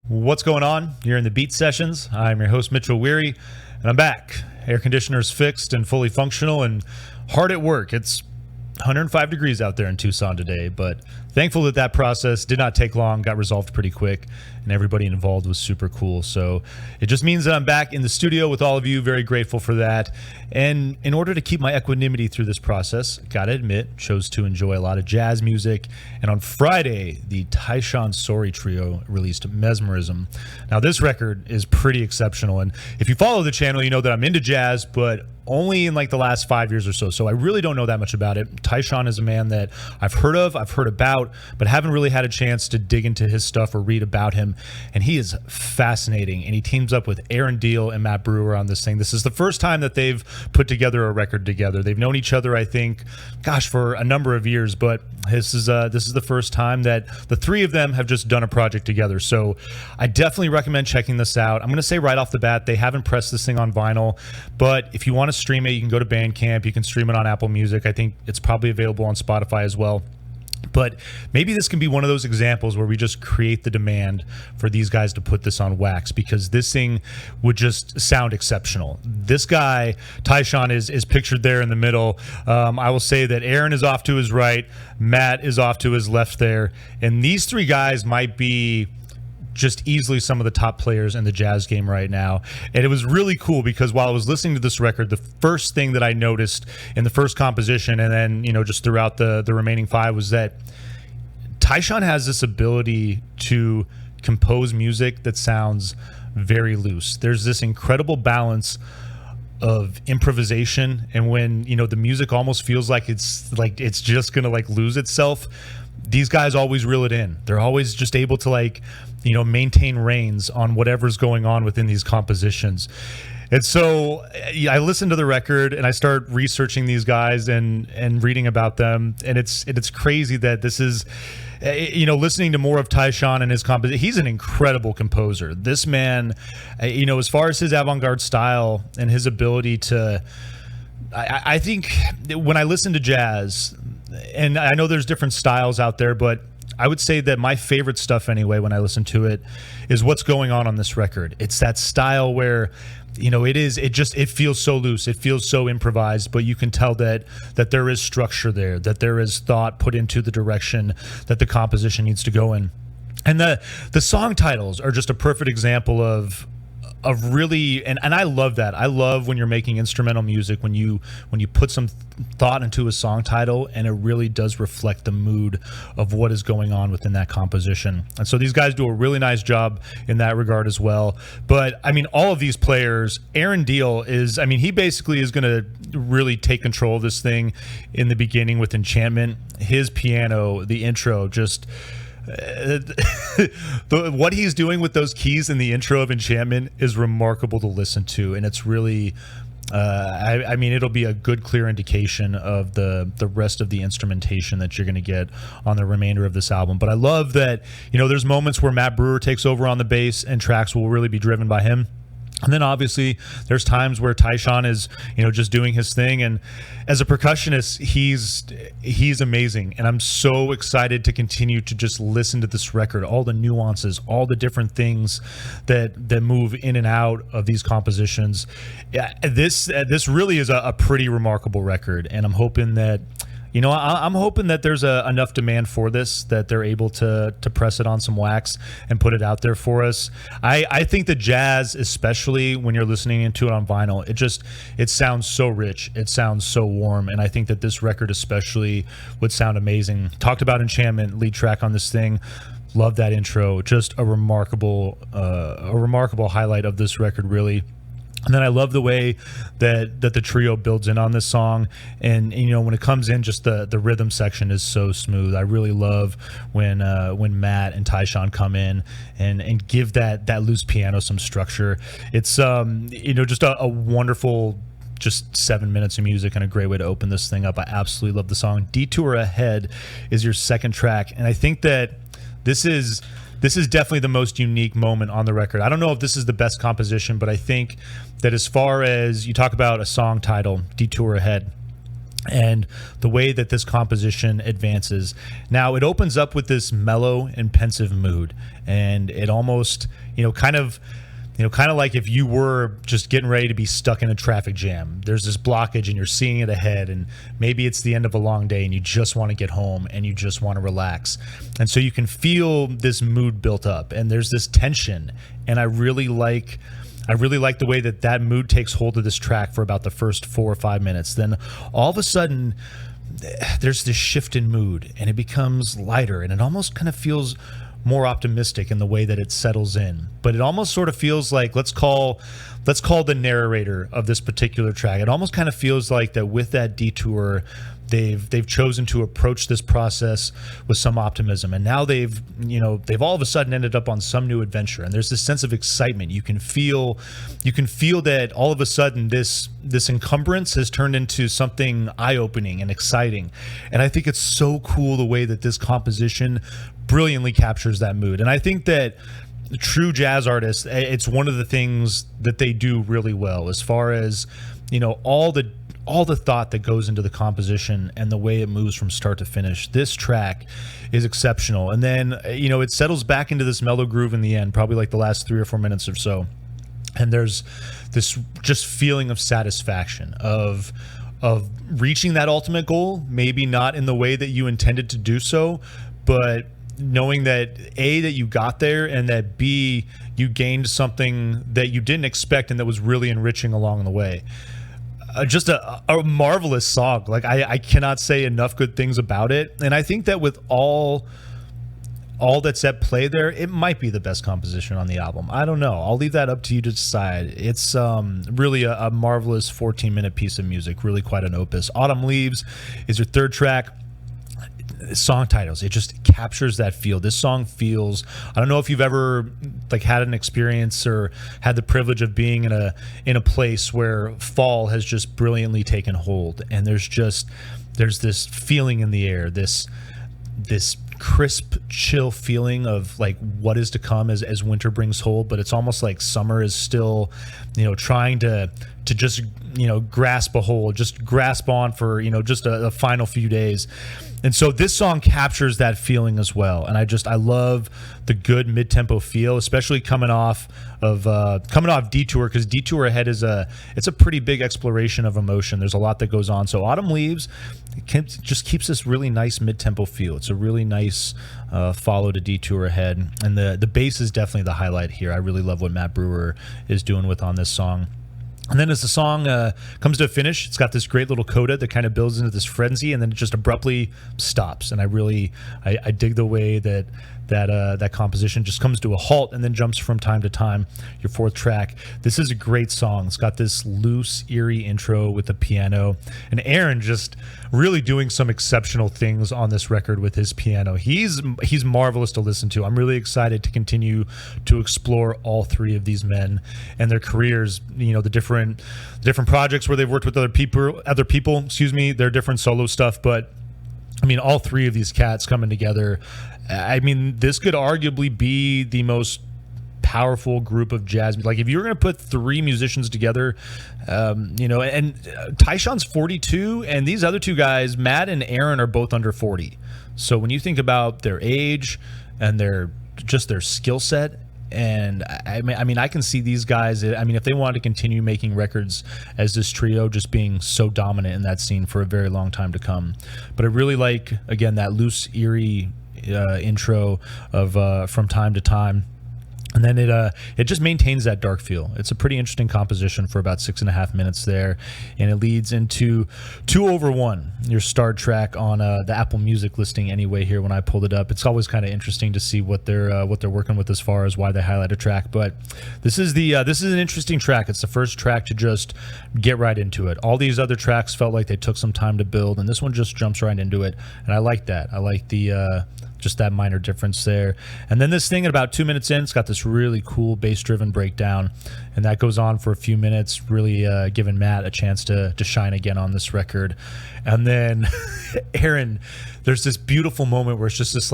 What's going on? You're in the Beat Sessions. I'm your host, Mitchell Weary, and I'm back. Air conditioner's fixed and fully functional and hard at work. It's 105 degrees out there in Tucson today, but thankful that that process did not take long, got resolved pretty quick, and everybody involved was super cool. So it just means that I'm back in the studio with all of you, very grateful for that. And in order to keep my equanimity through this process, gotta admit, chose to enjoy a lot of jazz music. And on Friday, the Tyshawn Sorey trio released Mesmerism. Now this record is pretty exceptional, and if you follow the channel, you know that I'm into jazz, but only in like the last 5 years or so. So I really don't know that much about it. Tyshawn is a man that I've heard of, I've heard about, but haven't really had a chance to dig into his stuff or read about him. And he is fascinating. And he teams up with Aaron Deal and Matt Brewer on this thing. This is the first time that they've put together a record together. They've known each other, I think, for a number of years, but this is the first time that the three of them have just done a project together. So I definitely recommend checking this out. I'm going to say right off the bat, they haven't pressed this thing on vinyl, but if you want to stream it, you can go to Bandcamp, you can stream it on Apple Music. I think it's probably available on Spotify as well. But maybe this can be one of those examples where we just create the demand for these guys to put this on wax, because this thing would just sound exceptional. This guy, Tyshawn, is pictured there in the middle. I will say that Aaron is off to his right, Matt is off to his left there, and these three guys might be just easily some of the top players in the jazz game right now. And it was really cool because while I was listening to this record, the first thing that I noticed in the first composition, and then just throughout the remaining five, was that Tyshawn has this ability to compose music that sounds very loose. There's this incredible balance of improvisation, and when the music almost feels like it's just gonna lose itself, these guys always reel it in. They're always just able to maintain reins on whatever's going on within these compositions. And so I listened to the record and I start researching these guys and reading about them, and it's crazy that this is listening to more of Tyshawn and his composition. He's an incredible composer. This man, as far as his avant-garde style and his ability to, I think when I listen to jazz, and I know there's different styles out there, but I would say that my favorite stuff anyway, when I listen to it, is what's going on this record. It's that style where, it feels so loose. It feels so improvised, but you can tell that there is structure there, that there is thought put into the direction that the composition needs to go in. And the song titles are just a perfect example of really, and I love that. I love when you're making instrumental music, when you put some thought into a song title and it really does reflect the mood of what is going on within that composition. And so these guys do a really nice job in that regard as well. But all of these players, Aaron Deal he basically is going to really take control of this thing in the beginning with Enchantment. His piano, the intro, just what he's doing with those keys in the intro of Enchantment is remarkable to listen to, and it's really it'll be a good clear indication of the rest of the instrumentation that you're going to get on the remainder of this album. But I love that there's moments where Matt Brewer takes over on the bass and tracks will really be driven by him. And then obviously there's times where Tyshawn is, just doing his thing. And as a percussionist, he's amazing. And I'm so excited to continue to just listen to this record, all the nuances, all the different things that move in and out of these compositions. Yeah, this really is a pretty remarkable record. And I'm hoping that, I'm hoping that there's enough demand for this that they're able to press it on some wax and put it out there for us. I think the jazz, especially when you're listening into it on vinyl, it sounds so rich, it sounds so warm, and I think that this record especially would sound amazing. Talked about Enchantment, lead track on this thing. Love that intro. Just a remarkable highlight of this record, really. And then I love the way that the trio builds in on this song. And, when it comes in, just the rhythm section is so smooth. I really love when Matt and Tyshawn come in and give that loose piano some structure. It's, just a wonderful, just 7 minutes of music and a great way to open this thing up. I absolutely love the song. Detour Ahead is your second track. And I think that this is definitely the most unique moment on the record. I don't know if this is the best composition, but I think that as far as you talk about a song title, Detour Ahead, and the way that this composition advances. Now it opens up with this mellow and pensive mood, and it almost, kind of like if you were just getting ready to be stuck in a traffic jam. There's this blockage and you're seeing it ahead, and maybe it's the end of a long day and you just want to get home and you just want to relax. And so you can feel this mood built up, and there's this tension, and I really like the way that mood takes hold of this track for about the first 4 or 5 minutes. Then all of a sudden, there's this shift in mood, and it becomes lighter, and it almost kind of feels more optimistic in the way that it settles in. But it almost sort of feels like, let's call the narrator of this particular track. It almost kind of feels like that with that detour, they've chosen to approach this process with some optimism, and now they've all of a sudden ended up on some new adventure, and there's this sense of excitement. You can feel that all of a sudden this encumbrance has turned into something eye-opening and exciting. And I think it's so cool the way that this composition brilliantly captures that mood. And I think that true jazz artists, it's one of the things that they do really well, as far as all the thought that goes into the composition and the way it moves from start to finish. This track is exceptional. And then, it settles back into this mellow groove in the end, probably like the last 3 or 4 minutes or so. And there's this just feeling of satisfaction, of reaching that ultimate goal, maybe not in the way that you intended to do so, but knowing that A, that you got there, and that B, you gained something that you didn't expect and that was really enriching along the way. Just a marvelous song. Like I cannot say enough good things about it. And I think that with all that's at play there, it might be the best composition on the album. I don't know. I'll leave that up to you to decide. It's really a marvelous 14-minute piece of music, really quite an opus. Autumn Leaves is your third track. Song titles, it just captures that feel. This song feels, I don't know if you've ever had an experience or had the privilege of being in a place where fall has just brilliantly taken hold, and there's this feeling in the air, this crisp, chill feeling of what is to come as winter brings hold. But it's almost like summer is still trying to just grasp a hold, just grasp on for just a final few days. And so this song captures that feeling as well. And I love the good mid-tempo feel, especially coming off Detour, because Detour Ahead it's a pretty big exploration of emotion. There's a lot that goes on. So Autumn Leaves just keeps this really nice mid-tempo feel. It's a really nice follow to Detour Ahead. And the bass is definitely the highlight here. I really love what Matt Brewer is doing on this song. And then as the song comes to a finish, it's got this great little coda that kind of builds into this frenzy, and then it just abruptly stops. And I dig the way that composition just comes to a halt and then jumps from time to time. Your fourth track, this is a great song. It's got this loose, eerie intro with the piano, and Aaron just really doing some exceptional things on this record with his piano. He's marvelous to listen to. I'm really excited to continue to explore all three of these men and their careers, the different projects where they've worked with other people, their different solo stuff. But all three of these cats coming together, this could arguably be the most powerful group of jazz. If you were going to put three musicians together, and Tyshawn's 42, and these other two guys, Matt and Aaron, are both under 40. So when you think about their age and their skill set, and I can see these guys, if they wanted to continue making records as this trio, just being so dominant in that scene for a very long time to come. But I really like, again, that loose, eerie intro of From Time to Time. And then it just maintains that dark feel. It's a pretty interesting composition for about 6.5 minutes there, and it leads into 2 Over 1, your start track on the Apple Music listing. Anyway, here when I pulled it up, it's always kind of interesting to see what they're working with as far as why they highlight a track. But this is an interesting track. It's the first track to just get right into it. All these other tracks felt like they took some time to build, and this one just jumps right into it. And I like that. I like the just that minor difference there. And then this thing at about 2 minutes in, it's got this really cool bass-driven breakdown, and that goes on for a few minutes, really giving Matt a chance to shine again on this record. And then Aaron, there's this beautiful moment where it's just this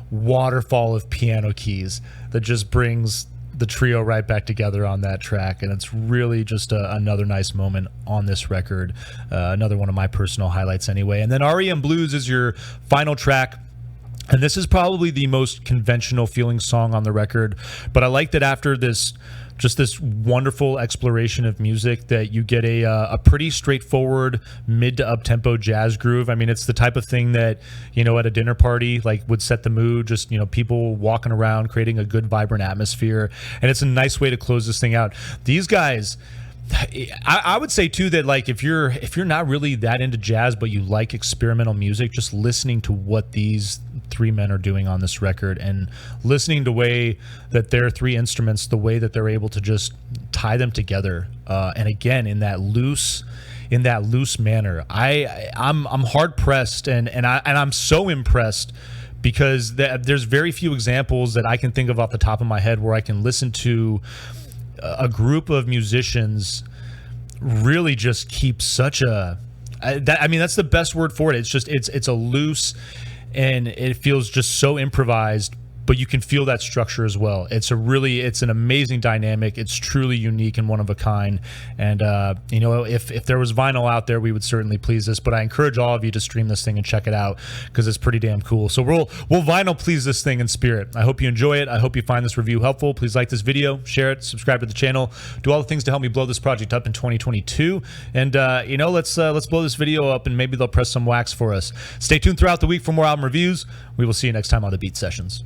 waterfall of piano keys that just brings the trio right back together on that track, and it's really just another nice moment on this record. Another one of my personal highlights anyway. And then REM Blues is your final track. And this is probably the most conventional feeling song on the record, but I like that after this wonderful exploration of music that you get a pretty straightforward mid to up-tempo jazz groove. I mean, it's the type of thing that, at a dinner party, like, would set the mood, just, people walking around, creating a good, vibrant atmosphere. And it's a nice way to close this thing out. These guys, I would say too that, like, if you're not really that into jazz but you like experimental music, just listening to what these three men are doing on this record and listening to the way that their three instruments, the way that they're able to just tie them together, and again in that loose manner, I'm hard pressed and I'm so impressed, because there's very few examples that I can think of off the top of my head where I can listen to a group of musicians really just keep such that's the best word for it. It's just it's a loose, and it feels just so improvised, but you can feel that structure as well. It's an amazing dynamic. It's truly unique and one of a kind. And if there was vinyl out there, we would certainly please this. But I encourage all of you to stream this thing and check it out, because it's pretty damn cool. So we'll vinyl please this thing in spirit. I hope you enjoy it. I hope you find this review helpful. Please like this video, share it, subscribe to the channel, do all the things to help me blow this project up in 2022. And let's blow this video up, and maybe they'll press some wax for us. Stay tuned throughout the week for more album reviews. We will see you next time on the Beat Sessions.